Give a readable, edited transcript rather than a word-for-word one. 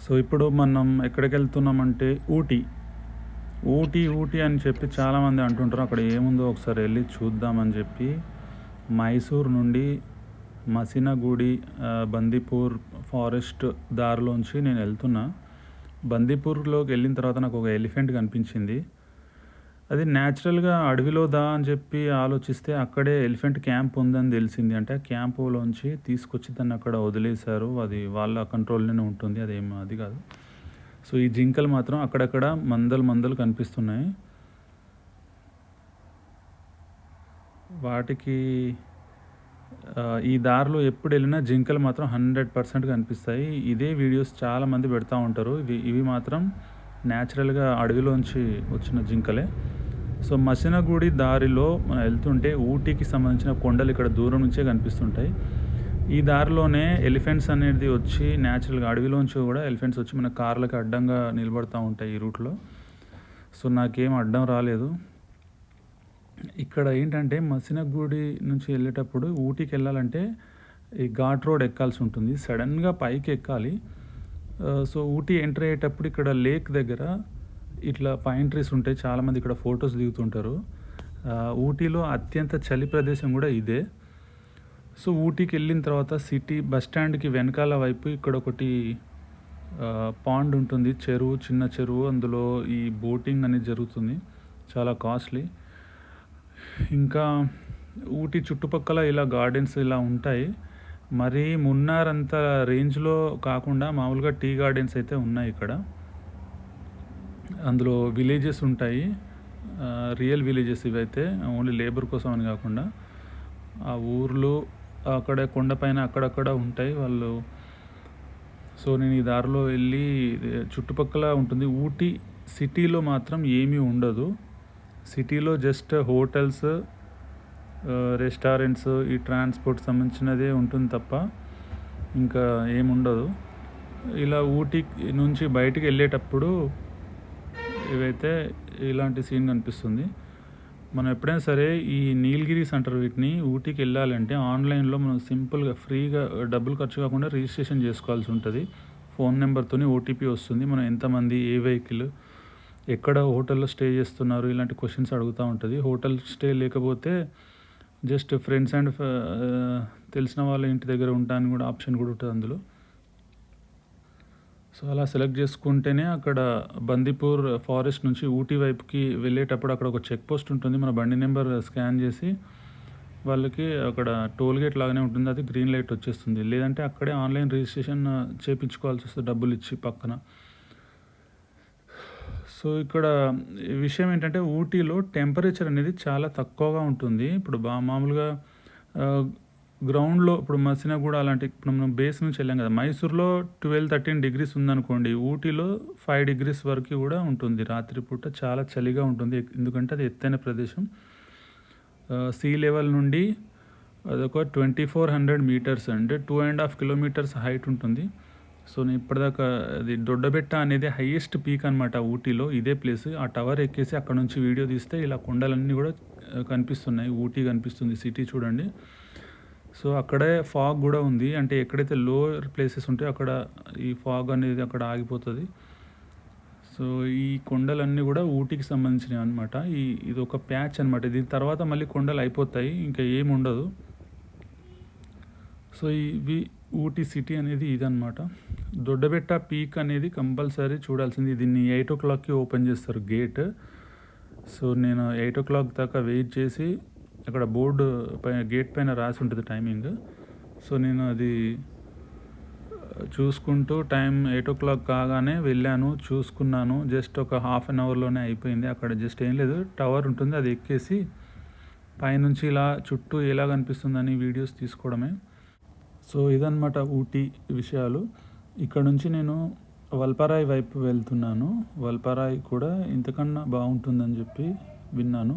So ఇప్పుడు మనం ఎక్కడికెళ్తున్నామంటే ఊటీ. ఊటీ అని చెప్పి చాలామంది అంటుంటారు. అక్కడ ఏముందో ఒకసారి ఎళ్లి చూద్దామని చెప్పి మైసూర్ నుండి మసినగూడి బందీపూర్ ఫారెస్ట్ దారిలోంచి నేను వెళ్తున్నా. బందీపూర్‌లోకి వెళ్ళిన తర్వాత నాకు ఒక ఎలిఫెంట్ కనిపించింది. అది న్యాచురల్‌గా అడవిలో అని చెప్పి ఆలోచిస్తే అక్కడే ఎలిఫెంట్ క్యాంప్ ఉందని తెలిసింది. అంటే క్యాంపులోంచి తీసుకొచ్చి దాన్ని అక్కడ వదిలేశారు. అది వాళ్ళ కంట్రోల్‌లోనే ఉంటుంది. అది కాదు. సో ఈ జింకలు మాత్రం అక్కడక్కడ మందలు కనిపిస్తున్నాయి. వాటికి ఈ దారిలో ఎప్పుడు వెళ్ళినా జింకలు మాత్రం 100% కనిపిస్తాయి. ఇదే వీడియోస్ చాలామంది పెడతా ఉంటారు. ఇవి మాత్రం న్యాచురల్‌గా అడవిలోంచి వచ్చిన జింకలే. సో మసినగూడి దారిలో మనం వెళ్తుంటే ఊటీకి సంబంధించిన కొండలు ఇక్కడ దూరం నుంచే కనిపిస్తుంటాయి. ఈ దారిలోనే ఎలిఫెంట్స్ అనేది వచ్చి న్యాచురల్‌గా అడవిలోంచి కూడా ఎలిఫెంట్స్ వచ్చి మన కార్లకి అడ్డంగా నిలబడతా ఉంటాయి ఈ రూట్‌లో. సో నాకేం అడ్డం రాలేదు. ఇక్కడ ఏంటంటే మసినగూడి నుంచి వెళ్ళేటప్పుడు ఊటీకి వెళ్ళాలంటే ఈ ఘాట్ రోడ్ ఎక్కాల్సి ఉంటుంది. సడన్గా పైకి ఎక్కాలి. సో ఊటీ ఎంటర్ అయ్యేటప్పుడు ఇక్కడ లేక్ దగ్గర ఇట్లా పైన్ ట్రీస్ ఉంటాయి. చాలామంది ఇక్కడ ఫొటోస్ దిగుతుంటారు. ఊటీలో అత్యంత చలి ప్రదేశం కూడా ఇదే. సో ఊటీకి వెళ్ళిన తర్వాత సిటీ బస్ స్టాండ్కి వెనకాల వైపు ఇక్కడ ఒకటి పాండ్ ఉంటుంది. చిన్న చెరువు. అందులో ఈ బోటింగ్ అనేది జరుగుతుంది. చాలా కాస్ట్లీ. ఇంకా ఊటీ చుట్టుపక్కల ఇలా గార్డెన్స్ ఇలా ఉంటాయి. మరీ మున్నార్ అంత రేంజ్లో కాకుండా మామూలుగా టీ గార్డెన్స్ అయితే ఉన్నాయి ఇక్కడ. అందులో విలేజెస్ ఉంటాయి. రియల్ విలేజెస్ ఇవైతే, ఓన్లీ లేబర్ కోసం అని కాకుండా ఆ ఊర్లో అక్కడ కొండపైన అక్కడక్కడ ఉంటాయి వాళ్ళు. సో నేను ఈ దారిలో వెళ్ళి చుట్టుపక్కల ఉంటుంది. ఊటీ సిటీలో మాత్రం ఏమీ ఉండదు. సిటీలో జస్ట్ హోటల్స్, రెస్టారెంట్స్, ఈ ట్రాన్స్పోర్ట్ సంబంధించినదే ఉంటుంది తప్ప ఇంకా ఏముండదు. ఇలా ఊటీ నుంచి బయటికి వెళ్ళేటప్పుడు ఇవైతే ఇలాంటి సీన్ కనిపిస్తుంది. మనం ఎప్పుడైనా సరే ఈ నీలగిరీస్ అంటారు వీటిని. ఊటీకి వెళ్ళాలంటే ఆన్లైన్లో మనం సింపుల్గా ఫ్రీగా డబ్బులు ఖర్చు కాకుండా రిజిస్ట్రేషన్ చేసుకోవాల్సి ఉంటుంది. ఫోన్ నెంబర్తోని ఓటీపీ వస్తుంది. మనం ఎంతమంది, ఏ వెహికల్, ఎక్కడ హోటల్లో స్టే చేస్తున్నారు, ఇలాంటి క్వశ్చన్స్ అడుగుతూ ఉంటుంది. హోటల్ స్టే లేకపోతే జస్ట్ ఫ్రెండ్స్ అండ్ తెలిసిన వాళ్ళ ఇంటి దగ్గర ఉంటాను కూడా ఆప్షన్ కూడా ఉంటుంది అందులో. సో అలా సెలెక్ట్ చేసుకుంటేనే అక్కడ బందీపూర్ ఫారెస్ట్ నుంచి ఊటీ వైపుకి వెళ్ళేటప్పుడు అక్కడ ఒక చెక్ పోస్ట్ ఉంటుంది. మన బండి నెంబర్ స్కాన్ చేసి వాళ్ళకి అక్కడ టోల్ గేట్ లాగానే ఉంటుంది. అది గ్రీన్ లైట్ వచ్చేస్తుంది. లేదంటే అక్కడే ఆన్లైన్ రిజిస్ట్రేషన్ చేయించుకోవాల్సి వస్తుంది డబ్బులు ఇచ్చి పక్కన. సో ఇక్కడ విషయం ఏంటంటే ఊటీలో టెంపరేచర్ అనేది చాలా తక్కువగా ఉంటుంది. ఇప్పుడు మామూలుగా గ్రౌండ్లో ఇప్పుడు మసినగూడ అలాంటి, ఇప్పుడు మనం బేస్ నుంచి వెళ్ళాం కదా, మైసూర్లో 12-13 డిగ్రీస్ ఉందనుకోండి, ఊటీలో 5 డిగ్రీస్ వరకు కూడా ఉంటుంది. రాత్రిపూట చాలా చలిగా ఉంటుంది. ఎందుకంటే అది ఎత్తైన ప్రదేశం. సీ లెవెల్ నుండి అదొక 2400 మీటర్స్, అంటే 2.5 కిలోమీటర్స్ హైట్ ఉంటుంది. సో నేను ఇప్పటిదాకా అది దొడ్డబెట్ట అనేది హైయెస్ట్ పీక్ అనమాట ఊటీలో. ఇదే ప్లేస్. ఆ టవర్ ఎక్కేసి అక్కడ నుంచి వీడియో తీస్తే ఇలా కొండలన్నీ కూడా కనిపిస్తున్నాయి. ఊటీ కనిపిస్తుంది, సిటీ చూడండి. సో అక్కడే ఫాగ్ కూడా ఉంది. అంటే ఎక్కడైతే లోయర్ ప్లేసెస్ ఉంటాయో అక్కడ ఈ ఫాగ్ అనేది అక్కడ ఆగిపోతుంది. సో ఈ కొండలన్నీ కూడా ఊటీకి సంబంధించినవి అనమాట. ఇది ఒక ప్యాచ్ అనమాట. దీని తర్వాత మళ్ళీ కొండలు అయిపోతాయి, ఇంకా ఏముండదు. సో ఇవి ఊటీ సిటీ అనేది ఇదనమాట. దొడ్డబెట్ట పీక్ అనేది కంపల్సరీ చూడాల్సింది. దీన్ని 8 o'clockకి ఓపెన్ చేస్తారు గేట్. సో నేను 8 o'clock దాకా వెయిట్ చేసి, అక్కడ బోర్డు పైన గేట్ పైన రాసి ఉంటుంది టైమింగ్. సో నేను అది చూసుకుంటూ టైం 8 o'clock కాగానే వెళ్ళాను, చూసుకున్నాను. జస్ట్ ఒక హాఫ్ అన్ అవర్లోనే అయిపోయింది. అక్కడ జస్ట్ ఏం లేదు, టవర్ ఉంటుంది, అది ఎక్కేసి పైనుంచి ఇలా చుట్టూ ఎలా కనిపిస్తుందని వీడియోస్ తీసుకోవడమే. సో ఇదన్నమాట ఊటీ విషయాలు. ఇక్కడ నుంచి నేను వల్పరాయ్ వైపు వెళ్తున్నాను. వల్పరాయ్ కూడా ఇంతకన్నా బాగుంటుందని చెప్పి విన్నాను.